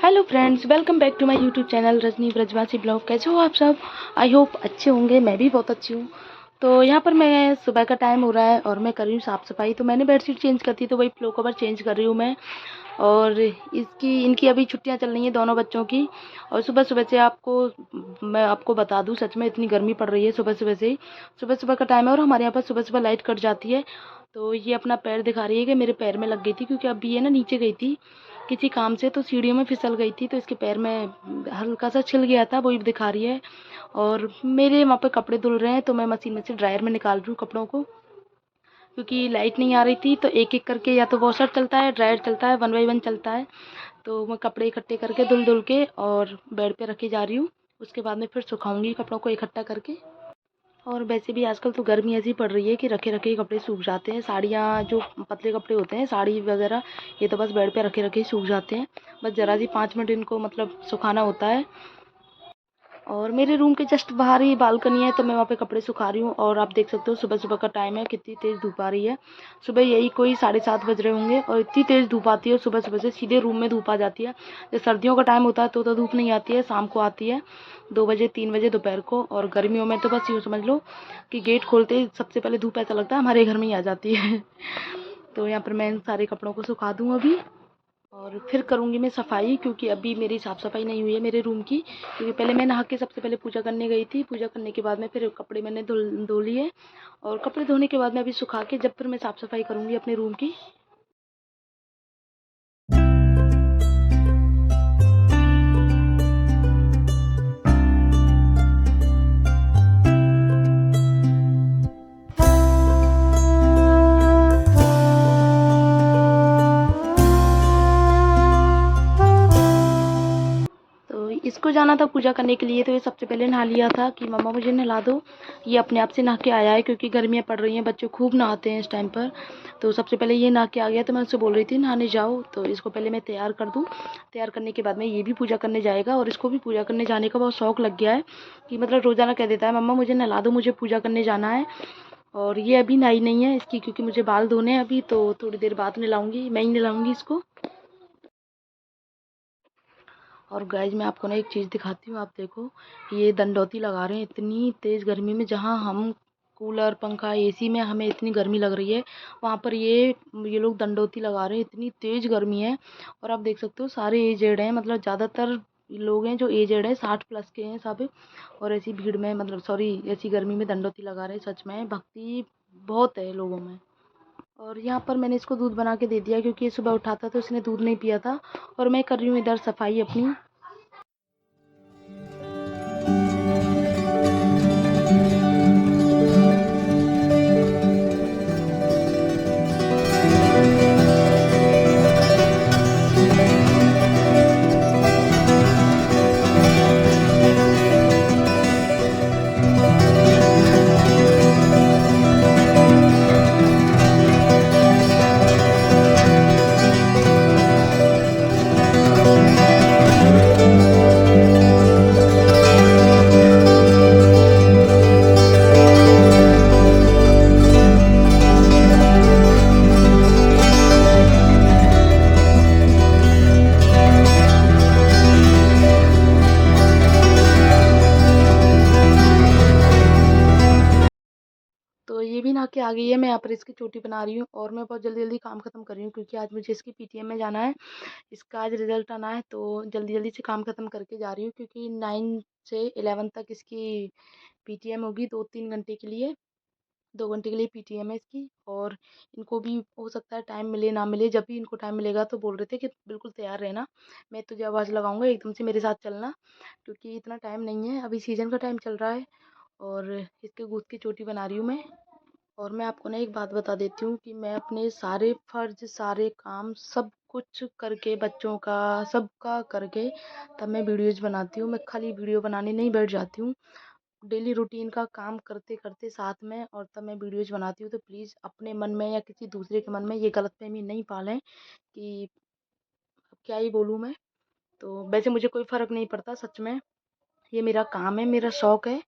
Hello friends, welcome back to my YouTube channel Rajni Brajwasi blog. कैसे हो आप सब? आई होप अच्छे होंगे। मैं भी बहुत अच्छी हूँ। तो यहाँ पर मैं सुबह का टाइम हो रहा है और मैं कर रही हूँ साफ़ सफाई। तो मैंने बेडशीट चेंज कर दी, तो वही फ्लो कवर चेंज कर रही हूँ मैं। और इनकी अभी छुट्टियाँ चल रही हैं दोनों बच्चों की। और सुबह सुबह से मैं आपको बता दूँ, सच में इतनी गर्मी पड़ रही है सुबह सुबह से ही। सुबह सुबह का टाइम है और हमारे यहाँ पर सुबह सुबह लाइट कट जाती है। तो ये अपना पैर दिखा रही है कि मेरे पैर में लग गई थी, क्योंकि अभी ये ना नीचे गई थी किसी काम से, तो सीढ़ियों में फिसल गई थी, तो इसके पैर में हल्का सा छिल गया था, वही दिखा रही है। और मेरे वहाँ पे कपड़े धुल रहे हैं, तो मैं मशीन में से ड्रायर में निकाल रही हूँ कपड़ों को, क्योंकि लाइट नहीं आ रही थी। तो एक एक करके या तो वॉशर चलता है, ड्रायर चलता है, 1 बाय 1 चलता है। तो मैं कपड़े इकट्ठे करके धुल धुल के और बेड पे रखे जा रही हूँ। उसके बाद में फिर सुखाऊंगी कपड़ों को इकट्ठा करके। और वैसे भी आजकल तो गर्मी ऐसी पड़ रही है कि रखे रखे कपड़े सूख जाते हैं। साड़ियाँ जो पतले कपड़े होते हैं, साड़ी वगैरह, ये तो बस बेड पे रखे रखे ही सूख जाते हैं। बस ज़रा सी 5 मिनट इनको मतलब सुखाना होता है। और मेरे रूम के जस्ट बाहर ही बालकनी है, तो मैं वहाँ पे कपड़े सुखा रही हूँ। और आप देख सकते हो सुबह सुबह का टाइम है, कितनी तेज़ धूप आ रही है। सुबह यही कोई 7:30 बज रहे होंगे और इतनी तेज़ धूप आती है, और सुबह सुबह से सीधे रूम में धूप आ जाती है। जब सर्दियों का टाइम होता है तो धूप नहीं आती है, शाम को आती है 2 बजे 3 बजे दोपहर को। और गर्मियों में तो बस यूँ समझ लो कि गेट खोलते ही सबसे पहले धूप ऐसा लगता है हमारे घर में ही आ जाती है। तो यहाँ पर मैं इन सारे कपड़ों को सुखा दूँ अभी, और फिर करूँगी मैं सफाई, क्योंकि अभी मेरी साफ़ सफाई नहीं हुई है मेरे रूम की। क्योंकि पहले मैं नहा के सबसे पहले पूजा करने गई थी। पूजा करने के बाद में फिर कपड़े मैंने धो लिए, और कपड़े धोने के बाद में अभी सुखा के जब फिर मैं साफ़ सफाई करूँगी अपने रूम की। तो इसको जाना था पूजा करने के लिए, तो ये सबसे पहले नहा लिया था कि मम्मा मुझे नहला दो। ये अपने आप से नहा के आया है, क्योंकि गर्मियाँ पड़ रही हैं, बच्चे खूब नहाते हैं इस टाइम पर। तो सबसे पहले ये नहा के आ गया, तो मैं उससे बोल रही थी नहाने जाओ, तो इसको पहले मैं तैयार कर दूँ। तैयार करने के बाद में ये भी पूजा करने जाएगा, और इसको भी पूजा करने जाने का बहुत शौक लग गया है कि मतलब रोज़ाना कह देता है मम्मा मुझे नहला दो, मुझे पूजा करने जाना है। और ये अभी नहाई नहीं है इसकी, क्योंकि मुझे बाल धोने हैं अभी, तो थोड़ी देर बाद नहलाऊँगी, मैं ही नहलाऊँगी इसको। और गाइज मैं आपको ना एक चीज़ दिखाती हूँ, आप देखो, ये दंडौती लगा रहे हैं इतनी तेज़ गर्मी में। जहाँ हम कूलर पंखा एसी में हमें इतनी गर्मी लग रही है, वहाँ पर ये लोग दंडौती लगा रहे हैं, इतनी तेज़ गर्मी है। और आप देख सकते हो सारे एजेड हैं, मतलब ज़्यादातर लोग हैं जो एजेड हैं, 60+ के हैं सब। और ऐसी भीड़ में, मतलब सॉरी, ऐसी गर्मी में दंडौती लगा रहे हैं। सच में भक्ति बहुत है लोगों में। और यहाँ पर मैंने इसको दूध बना के दे दिया, क्योंकि ये सुबह उठा था तो इसने दूध नहीं पिया था। और मैं कर रही हूँ इधर सफाई अपनी। तो ये भी नहा के आ गई है। मैं यहाँ पर इसकी चोटी बना रही हूँ, और मैं बहुत जल्दी जल्दी काम खत्म कर रही हूँ, क्योंकि आज मुझे इसकी पीटीएम में जाना है। इसका आज रिजल्ट आना है, तो जल्दी जल्दी से काम खत्म करके जा रही हूँ, क्योंकि 9 से 11 तक इसकी पीटीएम होगी, 2-3 घंटे के लिए। 2 घंटे के लिए पीटीएम है इसकी। और इनको भी हो सकता है टाइम मिले ना मिले, जब भी इनको टाइम मिलेगा तो बोल रहे थे कि बिल्कुल तैयार रहना, मैं तुझे आवाज़ लगाऊंगा, एकदम से मेरे साथ चलना, क्योंकि इतना टाइम नहीं है, अभी सीजन का टाइम चल रहा है। और इसके गूँथ की चोटी बना रही हूँ मैं। और मैं आपको ना एक बात बता देती हूँ कि मैं अपने सारे फ़र्ज़, सारे काम, सब कुछ करके, बच्चों का सबका करके, तब मैं वीडियोज़ बनाती हूँ। मैं खाली वीडियो बनाने नहीं बैठ जाती हूँ, डेली रूटीन का काम करते करते साथ में, और तब मैं वीडियोज़ बनाती हूँ। तो प्लीज़ अपने मन में या किसी दूसरे के मन में ये गलतफ़हमी नहीं पालें कि अब क्या ही बोलूँ मैं। तो वैसे मुझे कोई फ़र्क नहीं पड़ता, सच में ये मेरा काम है, मेरा शौक़ है।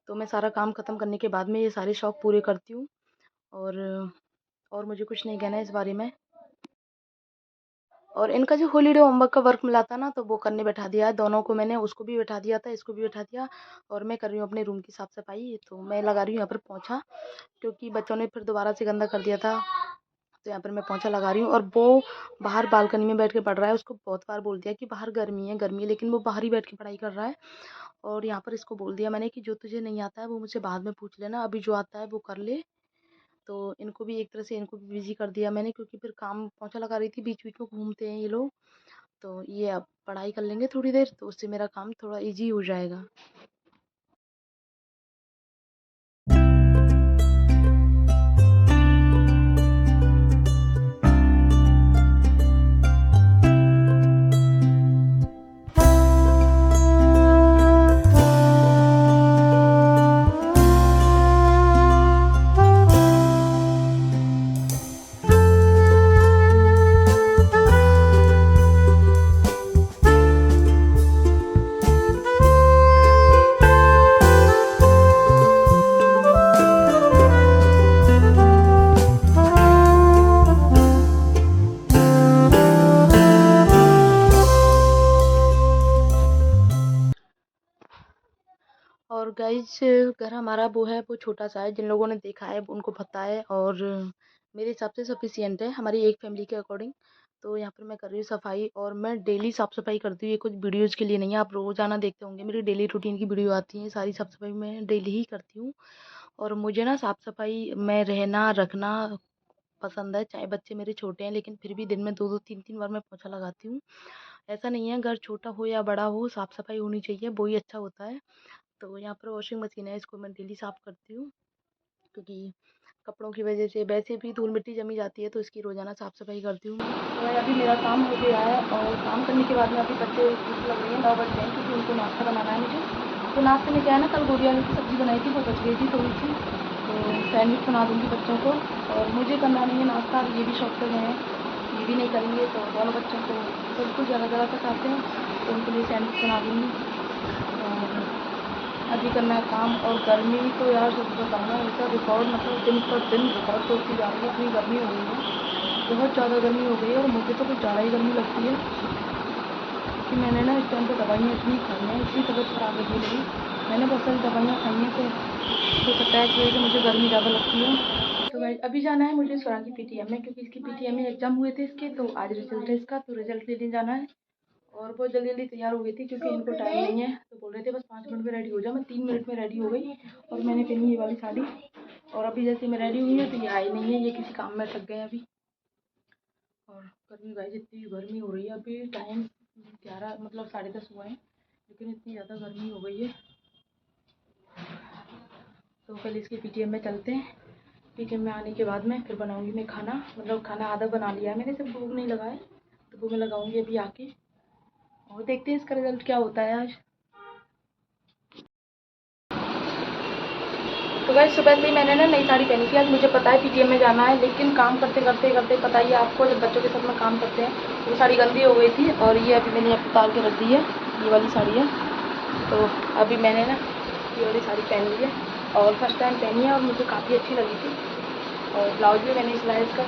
तो मैं सारा काम ख़त्म करने के बाद में ये सारे शौक़ पूरे करती हूँ। और मुझे कुछ नहीं कहना है इस बारे में। और इनका जो हॉलीडे होमवर्क का वर्क मिला था ना, तो वो करने बैठा दिया है दोनों को मैंने। उसको भी बैठा दिया था, इसको भी बैठा दिया। और मैं कर रही हूँ अपने रूम की साफ़ सफाई। तो मैं लगा रही हूँ यहाँ पर पोंछा, क्योंकि बच्चों ने फिर दोबारा से गंदा कर दिया था। तो यहाँ पर मैं पोंछा लगा रही हूँ। और वो बाहर बालकनी में बैठ के पढ़ रहा है। उसको बहुत बार बोल दिया कि बाहर गर्मी है, लेकिन वो बाहर ही बैठ के पढ़ाई कर रहा है। और यहाँ पर इसको बोल दिया मैंने कि जो तुझे नहीं आता है वो मुझसे बाद में पूछ लेना, अभी जो आता है वो कर ले। तो इनको भी एक तरह से इनको भी बिज़ी कर दिया मैंने, क्योंकि फिर काम पोंछा लगा रही थी, बीच-बीच में घूमते हैं ये लोग। तो ये अब पढ़ाई कर लेंगे थोड़ी देर, तो उससे मेरा काम थोड़ा ईज़ी हो जाएगा। और गाइस, घर हमारा वो है, वो छोटा-सा है। जिन लोगों ने देखा है उनको पता है, और मेरे हिसाब से सफिशिएंट है हमारी एक फैमिली के अकॉर्डिंग। तो यहाँ पर मैं कर रही हूँ सफाई, और मैं डेली साफ-सफाई करती हूँ। ये कुछ वीडियोज़ के लिए नहीं है, आप रोज़ाना देखते होंगे मेरी डेली रूटीन की वीडियो आती है। सारी साफ-सफाई मैं डेली ही करती हूँ। और मुझे ना साफ-सफाई में रहना, रखना पसंद है। चाहे बच्चे मेरे छोटे हैं, लेकिन फिर भी दिन में 2-2 3-3 बार मैं पोंछा लगाती हूँ। ऐसा नहीं है, घर छोटा हो या बड़ा हो, साफ-सफाई होनी चाहिए, वो ही अच्छा होता है। तो यहाँ पर वॉशिंग मशीन है, इसको मैं डेली साफ़ करती हूँ, क्योंकि कपड़ों की वजह से वैसे भी धूल मिट्टी जमी जाती है, तो इसकी रोज़ाना साफ़ सफाई करती हूँ मैं। तो भाई अभी मेरा काम हो गया है, और काम करने के बाद में अभी बच्चे भूख लग रही है, 9 बज गए हैं, क्योंकि उनको नाश्ता बनाना है मुझे। तो नाश्ते में क्या है ना, कल गोभी आलू की सब्ज़ी बनाई थी, वो बच गई थी थोड़ी सी, तो सैंडविच बना दूँगी बच्चों को। और मुझे करना नहीं है नाश्ता, ये भी शौक से गए हैं, ये भी नहीं करेंगे, तो दोनों बच्चों को बिल्कुल ज़रा-ज़रा सा खाते हैं, तो उनके लिए सैंडविच बना दूँगी। और अभी करना है काम। और गर्मी तो यार सच बताऊँ ना, ऐसा रिकॉर्ड मतलब दिन पर दिन रिकॉर्ड तोड़ती जा रही है, इतनी गर्मी हो गई है, बहुत ज़्यादा गर्मी हो गई है। और मुझे तो कुछ ज़्यादा ही गर्मी लगती है, कि मैंने ना इस टाइम पे दवाइयाँ इतनी खाई हैं, इतनी तबीयत ख़राब लगी मेरी। मैंने बहुत सारी दवाइयाँ खाई हैं, तो सकता है कि मुझे गर्मी ज़्यादा लगती है। तो भाई अभी जाना है मुझे स्वरा की पीटीएम में, क्योंकि इसकी पीटीएम में एग्ज़ाम हुए थे इसके, तो आज रिजल्ट है इसका, तो रिजल्ट लेने जाना है। और बहुत जल्दी-जल्दी तैयार हो गई थी, क्योंकि इनको टाइम नहीं है, तो बोल रहे थे बस 5 मिनट में रेडी हो जा। मैं 3 मिनट में रेडी हो गई, और मैंने पहनी ये वाली साड़ी। और अभी जैसे मैं रेडी हुई हूँ, तो ये आई नहीं है, ये किसी काम में थक गए अभी। और गर्मी गाइस, इतनी गर्मी हो रही है, अभी टाइम 11 मतलब 10:30 हुए हैं, लेकिन इतनी ज़्यादा गर्मी हो गई है। तो पहले इसके पीटीएम में चलते हैं। पीटीएम में आने के बाद में फिर बनाऊँगी मैं खाना, मतलब खाना आधा बना लिया है मैंने, सिर्फ भूख नहीं लगा है, तो वो मैं लगाऊँगी अभी आके। और देखते हैं इसका रिज़ल्ट क्या होता है आज। तो गाइस, सुबह से ही मैंने ना नई साड़ी पहनी थी। आज मुझे पता है पीटीएम में जाना है, लेकिन काम करते करते पता ही है आपको, जब बच्चों के साथ में काम करते हैं, वो साड़ी गंदी हो गई थी, और ये अभी मैंने यहाँ उतार के रख दी है, ये वाली साड़ी है। तो अभी मैंने ना ये वाली साड़ी पहन ली है, और फर्स्ट टाइम पहनी है, और मुझे काफ़ी अच्छी लगी थी। और ब्लाउज भी मैंने सिलाया इसका।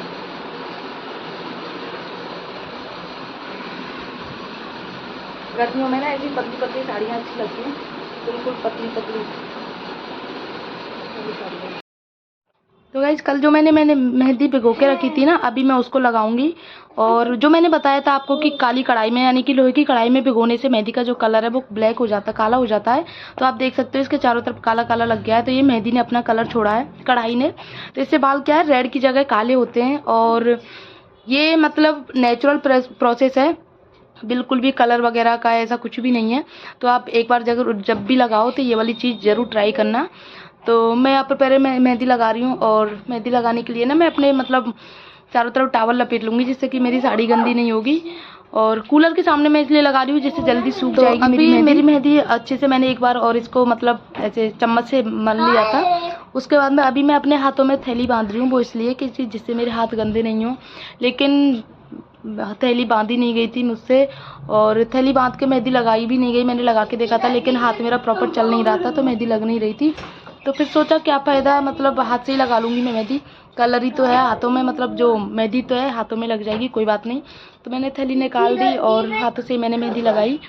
गर्मियों में ना ऐसी पतली पतली साड़ियाँ अच्छी लगती हैं, बिल्कुल पतली पतली साड़ियाँ। तो गाइस, कल जो मैंने मेहंदी भिगो के रखी थी ना, अभी मैं उसको लगाऊंगी। और जो मैंने बताया था आपको कि काली कढ़ाई में, यानी कि लोहे की कढ़ाई में भिगोने से मेहंदी का जो कलर है वो ब्लैक हो जाता है, काला हो जाता है। तो आप देख सकते हो इसके चारों तरफ काला काला लग गया है, तो ये मेहंदी ने अपना कलर छोड़ा है, कढ़ाई ने। तो इससे बाल क्या है, रेड की जगह काले होते हैं। और ये मतलब नेचुरल प्रोसेस है, बिल्कुल भी कलर वगैरह का ऐसा कुछ भी नहीं है। तो आप एक बार जब भी लगाओ तो ये वाली चीज़ ज़रूर ट्राई करना। तो मैं यहाँ पर पहले मेहंदी लगा रही हूँ, और मेहंदी लगाने के लिए ना मैं अपने मतलब चारों तरफ टॉवल लपेट लूँगी, जिससे कि मेरी साड़ी गंदी नहीं होगी। और कूलर के सामने मैं इसलिए लगा रही हूँ जिससे जल्दी सूख जाएगी मेरी मेहंदी अच्छे से। मैंने एक बार और इसको मतलब ऐसे चम्मच से मल लिया था। उसके बाद में अभी मैं अपने हाथों में थैली बांध रही हूँ, वो इसलिए कि जिससे मेरे हाथ गंदे नहीं हों। लेकिन थैली बांधी नहीं गई थी मुझसे, और थैली बांध के मेहंदी लगाई भी नहीं गई। मैंने लगा के देखा था, लेकिन हाथ मेरा प्रॉपर चल नहीं रहा था, तो मेहंदी लग नहीं रही थी। तो फिर सोचा क्या फ़ायदा, मतलब हाथ से ही लगा लूँगी मैं मेहंदी, कलर ही तो है हाथों में, मतलब जो मेहंदी तो है हाथों में लग जाएगी, कोई बात नहीं। तो मैंने थैली निकाल दी और हाथों से मैंने मेहंदी लगाई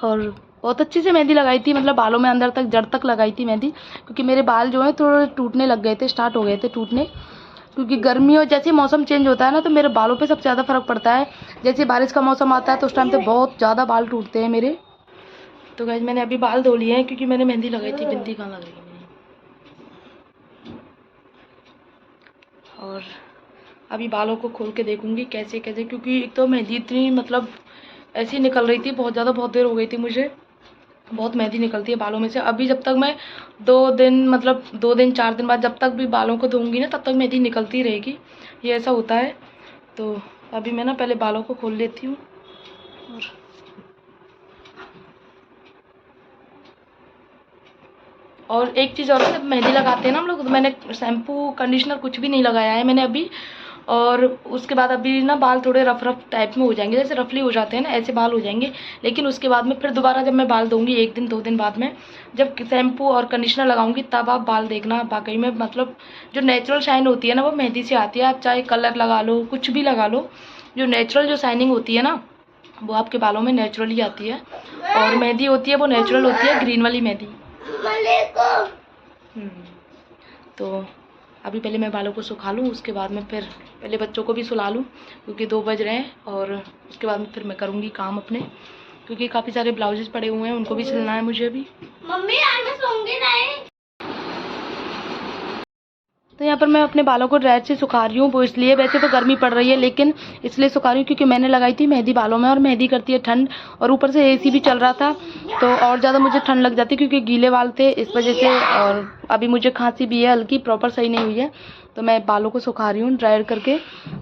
और बहुत अच्छे से मेहंदी लगाई थी, मतलब बालों में अंदर तक जड़ तक लगाई थी मेहंदी, क्योंकि मेरे बाल जो हैं थोड़े टूटने लग गए थे, स्टार्ट हो गए थे टूटने, क्योंकि गर्मी और जैसे मौसम चेंज होता है ना तो मेरे बालों पे सबसे ज़्यादा फ़र्क पड़ता है। जैसे बारिश का मौसम आता है तो उस टाइम पे बहुत ज़्यादा बाल टूटते हैं मेरे। तो गाइस मैंने अभी बाल धो लिए हैं क्योंकि मैंने मेहंदी लगाई थी, बिंदी कहाँ लग रही है मेरी। और अभी बालों को खोल के देखूंगी कैसे कैसे, क्योंकि एक तो मेहंदी इतनी मतलब ऐसी निकल रही थी बहुत ज़्यादा, बहुत देर हो गई थी मुझे, बहुत मेहंदी निकलती है बालों में से। अभी जब तक मैं 2 दिन मतलब 2 दिन 4 दिन बाद जब तक भी बालों को धोऊंगी ना तब तक मेहंदी निकलती रहेगी, ये ऐसा होता है। तो अभी मैं ना पहले बालों को खोल लेती हूँ। और एक चीज़ और, जब मेहंदी लगाते हैं ना हम लोग, तो मैंने शैम्पू कंडीशनर कुछ भी नहीं लगाया है मैंने अभी। और उसके बाद अभी ना बाल थोड़े रफ रफ टाइप में हो जाएंगे, जैसे रफली हो जाते हैं ना ऐसे बाल हो जाएंगे। लेकिन उसके बाद में फिर दोबारा जब मैं बाल धोऊंगी 1 दिन 2 दिन बाद में, जब शैम्पू और कंडीशनर लगाऊंगी तब आप बाल देखना, वाकई में मतलब जो नेचुरल शाइन होती है ना वो मेहंदी से आती है। आप चाहे कलर लगा लो, कुछ भी लगा लो, जो नेचुरल जो शाइनिंग होती है ना वो आपके बालों में नेचुरली आती है। और मेहंदी होती है वो नेचुरल होती है, ग्रीन वाली मेहंदी। तो अभी पहले मैं बालों को सुखा लूँ, उसके बाद में फिर पहले बच्चों को भी सुला लूँ क्योंकि 2 बज रहे हैं। और उसके बाद में फिर मैं करूँगी काम अपने, क्योंकि काफ़ी सारे ब्लाउजेस पड़े हुए हैं, उनको भी सिलना है मुझे अभी। मम्मी आज मैं सोऊंगी नहीं। तो यहाँ पर मैं अपने बालों को ड्रायर से सुखा रही हूँ, वो इसलिए, वैसे तो गर्मी पड़ रही है लेकिन इसलिए सुखा रही हूँ क्योंकि मैंने लगाई थी मेहंदी बालों में, और मेहंदी करती है ठंड, और ऊपर से एसी भी चल रहा था तो और ज़्यादा मुझे ठंड लग जाती क्योंकि गीले बाल थे इस वजह से। और अभी मुझे खांसी भी है हल्की, प्रॉपर सही नहीं हुई है, तो मैं बालों को सुखा रही हूँ ड्रायर करके,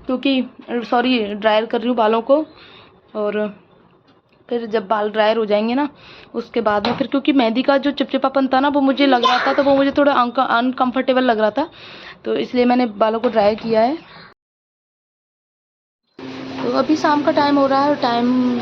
क्योंकि ड्रायर कर रही हूँ बालों को। और फिर जब बाल ड्रायर हो जाएंगे ना उसके बाद में फिर, क्योंकि मेहंदी का जो चिपचिपापन था ना वो मुझे लग रहा था, तो वो मुझे थोड़ा अनकंफर्टेबल लग रहा था, तो इसलिए मैंने बालों को ड्राई किया है। तो अभी शाम का टाइम हो रहा है और टाइम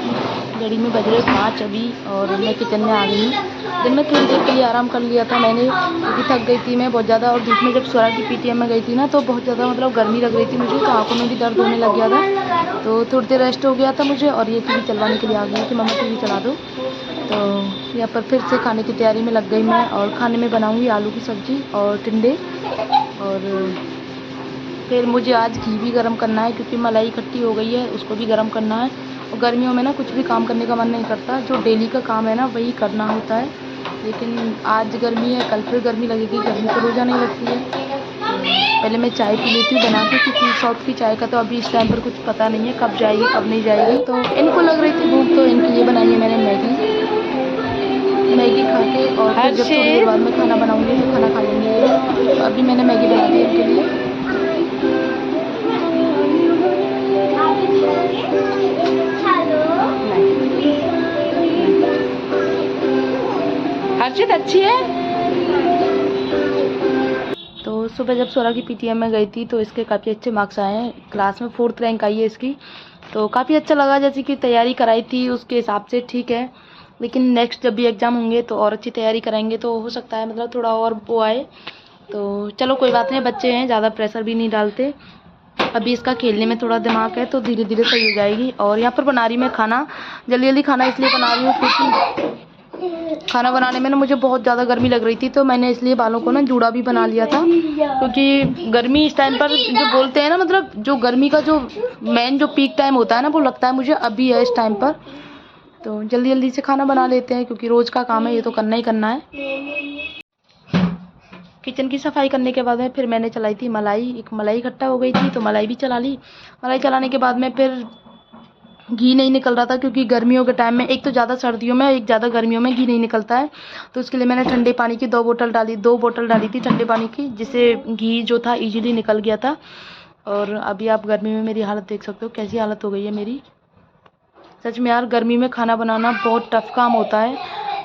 घड़ी में बज रहे 5 अभी, और मैं किचन में आ गई हूँ। दिन में थोड़ी देर के लिए आराम कर लिया था मैंने क्योंकि थक गई थी मैं बहुत ज़्यादा, और धूप में जब स्वरा की पीटीएम में गई थी ना तो बहुत ज़्यादा मतलब गर्मी लग रही थी मुझे, तो आँखों में भी दर्द होने लग गया था, तो थोड़ी देर रेस्ट हो गया था मुझे। और ये टीवी चलवाने के लिए आ गई कि मम्मा टीवी चला दो। तो यहाँ पर फिर से खाने की तैयारी में लग गई मैं, और खाने में बनाऊँगी आलू की सब्ज़ी और टिंडे। और फिर मुझे आज घी भी गर्म करना है क्योंकि मलाई इकट्ठी हो गई है, उसको भी गर्म करना है। और गर्मियों में ना कुछ भी काम करने का मन नहीं करता, जो डेली का काम है ना वही करना होता है। लेकिन आज गर्मी है, कल फिर गर्मी लगेगी, गर्मी तो रोज़ाना नहीं लगती है। पहले मैं चाय पी लेती हूँ बना के, क्योंकि साउथ की चाय का तो अभी इस टाइम पर कुछ पता नहीं है कब जाएगी कब नहीं जाएगी। तो इनको लग रही थी भूख, तो इनके लिए बनाई है मैंने मैगी खा के, और फिर जब थोड़ी देर बाद में खाना बनाऊँगी तो खाना खा लेंगे। तो अभी मैंने मैगी बना दी इनके लिए। हर्षित अच्छी है। तो सुबह जब स्वरा की पीटीएम में गई थी तो इसके काफ़ी अच्छे मार्क्स आए हैं, क्लास में 4th रैंक आई है इसकी, तो काफ़ी अच्छा लगा। जैसे कि तैयारी कराई थी उसके हिसाब से ठीक है, लेकिन नेक्स्ट जब भी एग्ज़ाम होंगे तो और अच्छी तैयारी कराएंगे तो हो सकता है मतलब थोड़ा और वो आए। तो चलो कोई बात नहीं, बच्चे हैं, ज़्यादा प्रेशर भी नहीं डालते। अभी इसका खेलने में थोड़ा दिमाग है तो धीरे धीरे सही हो जाएगी। और यहाँ पर बना रही मैं खाना, जल्दी जल्दी खाना इसलिए बना रही हूँ क्योंकि खाना बनाने में ना मुझे बहुत ज़्यादा गर्मी लग रही थी, तो मैंने इसलिए बालों को ना जूड़ा भी बना लिया था, क्योंकि गर्मी इस टाइम पर जो बोलते हैं ना, मतलब जो गर्मी का जो मेन जो पीक टाइम होता है ना वो लगता है मुझे अभी है इस टाइम पर। तो जल्दी जल्दी से खाना बना लेते हैं क्योंकि रोज़ का काम है, ये तो करना ही करना है। किचन की सफाई करने के बाद में फिर मैंने चलाई थी मलाई, एक मलाई इकट्ठा हो गई थी तो मलाई भी चला ली। मलाई चलाने के बाद में फिर घी नहीं निकल रहा था क्योंकि गर्मियों के टाइम में, एक तो ज़्यादा सर्दियों में एक ज़्यादा गर्मियों में घी नहीं निकलता है, तो उसके लिए मैंने ठंडे पानी की 2 बोतल डाली थी ठंडे पानी की, जिससे घी जो था इजीली निकल गया था। और अभी आप गर्मी में मेरी हालत देख सकते हो कैसी हालत हो गई है मेरी। सच में यार गर्मी में खाना बनाना बहुत टफ काम होता है,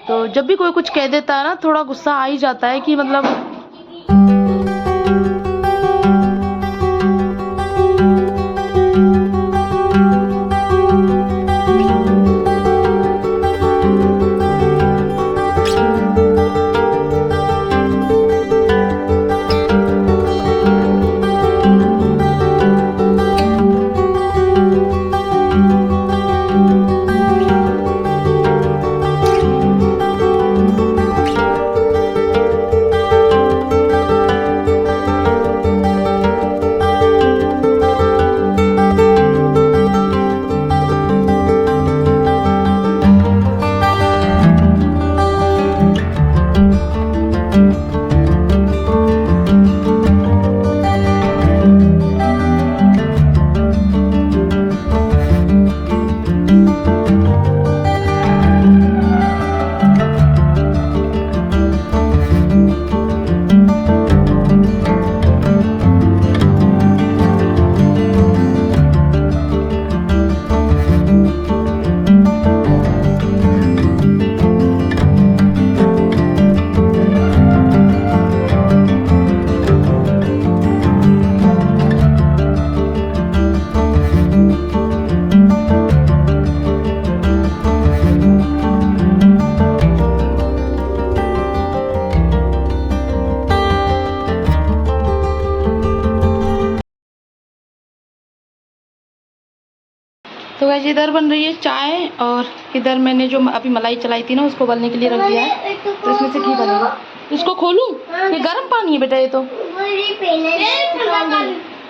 तो जब भी कोई कुछ कह देता है ना थोड़ा गुस्सा आ ही जाता है कि मतलब गाइस इधर बन रही है चाय और इधर मैंने जो अभी मलाई चलाई थी ना उसको उबलने के लिए रख दिया है। तो इसमें से घी बनेगा। इसको खोलूं? ये गर्म पानी है बेटा, ये तो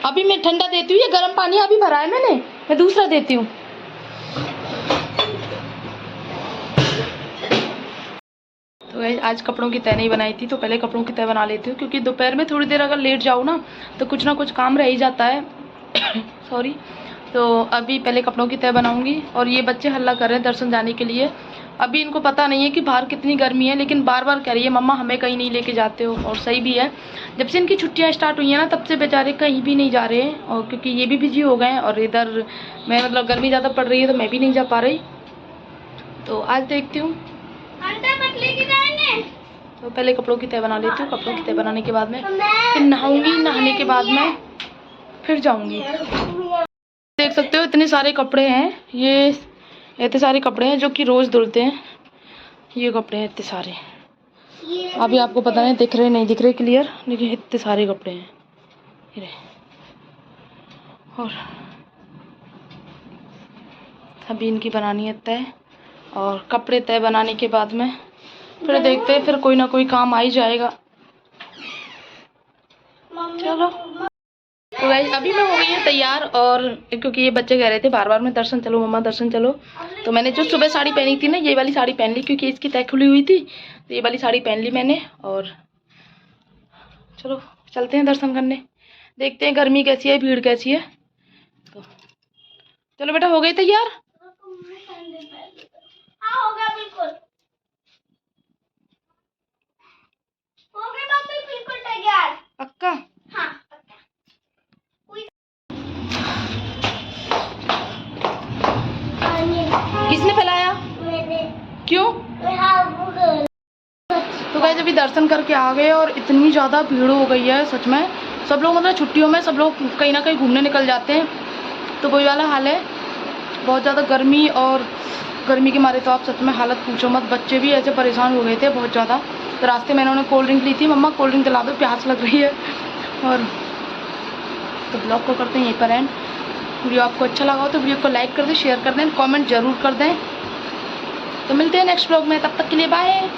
अभी मैं ठंडा देती हूँ। ये गर्म पानी अभी भरा है मैंने, मैं दूसरा देती हूँ। तो गाइस आज कपड़ों की तह नहीं बनाई थी, तो पहले कपड़ों की तह बना लेती हूँ, क्योंकि दोपहर में थोड़ी देर अगर लेट जाऊँ ना तो कुछ ना कुछ काम रह ही जाता है। सॉरी। तो अभी पहले कपड़ों की तह बनाऊंगी। और ये बच्चे हल्ला कर रहे हैं दर्शन जाने के लिए। अभी इनको पता नहीं है कि बाहर कितनी गर्मी है, लेकिन बार बार कह रही है मम्मा हमें कहीं नहीं लेके जाते हो। और सही भी है, जब से इनकी छुट्टियां स्टार्ट हुई हैं ना तब से बेचारे कहीं भी नहीं जा रहे हैं। और क्योंकि ये भी बिजी हो गए हैं और इधर मैं मतलब गर्मी ज़्यादा पड़ रही है तो मैं भी नहीं जा पा रही। तो आज देखती हूँ। तो पहले कपड़ों की तह बना लेती हूँ। कपड़ों की तह बनाने के बाद में फिर नहाऊंगी। नहाने के बाद में फिर जाऊंगी। देख सकते हो इतने सारे कपड़े हैं। ये इतने सारे कपड़े हैं जो कि रोज़ धुलते हैं। ये कपड़े हैं इतने सारे। अभी आपको पता नहीं दिख रहे नहीं दिख रहे क्लियर, लेकिन इतने सारे कपड़े हैं ये। और अभी इनकी बनानी है तय। और कपड़े तय बनाने के बाद में फिर देखते हैं, फिर कोई ना कोई काम आ ही जाएगा। चलो। तो गाइस अभी मैं हो गई है तैयार। और क्योंकि ये बच्चे कह रहे थे बार बार में दर्शन चलो मम्मा दर्शन चलो, तो मैंने जो सुबह साड़ी पहनी थी ना ये वाली साड़ी पहन ली, क्योंकि इसकी तह खुली हुई थी। तो ये वाली साड़ी पहन ली मैंने। और चलो चलते हैं दर्शन करने। देखते हैं गर्मी कैसी है, भीड़ कैसी है। तो चलो बेटा, हो गई तैयार? हाँ हो गया, बिल्कुल हो गया मम्मी, बिल्कुल तैयार। पक्का? हाँ किसने फैलाया? मैंने। क्यों? तो गाइस अभी दर्शन करके आ गए और इतनी ज़्यादा भीड़ हो गई है सच में। सब लोग मतलब छुट्टियों में सब लोग कहीं ना कहीं घूमने निकल जाते हैं, तो वही वाला हाल है। बहुत ज़्यादा गर्मी, और गर्मी के मारे तो आप सच में हालत पूछो मत। बच्चे भी ऐसे परेशान हो गए थे बहुत ज़्यादा। तो रास्ते में इन्होंने कोल्ड ड्रिंक ली थी। मम्मा कोल्ड ड्रिंक दिला दो, प्यास लग रही है। और तो ब्लॉग को करते हैं यहीं पर एंड। वीडियो आपको अच्छा लगा हो तो वीडियो को लाइक कर दें, शेयर कर दें, कमेंट जरूर कर दें। तो मिलते हैं नेक्स्ट ब्लॉग में, तब तक के लिए बाय।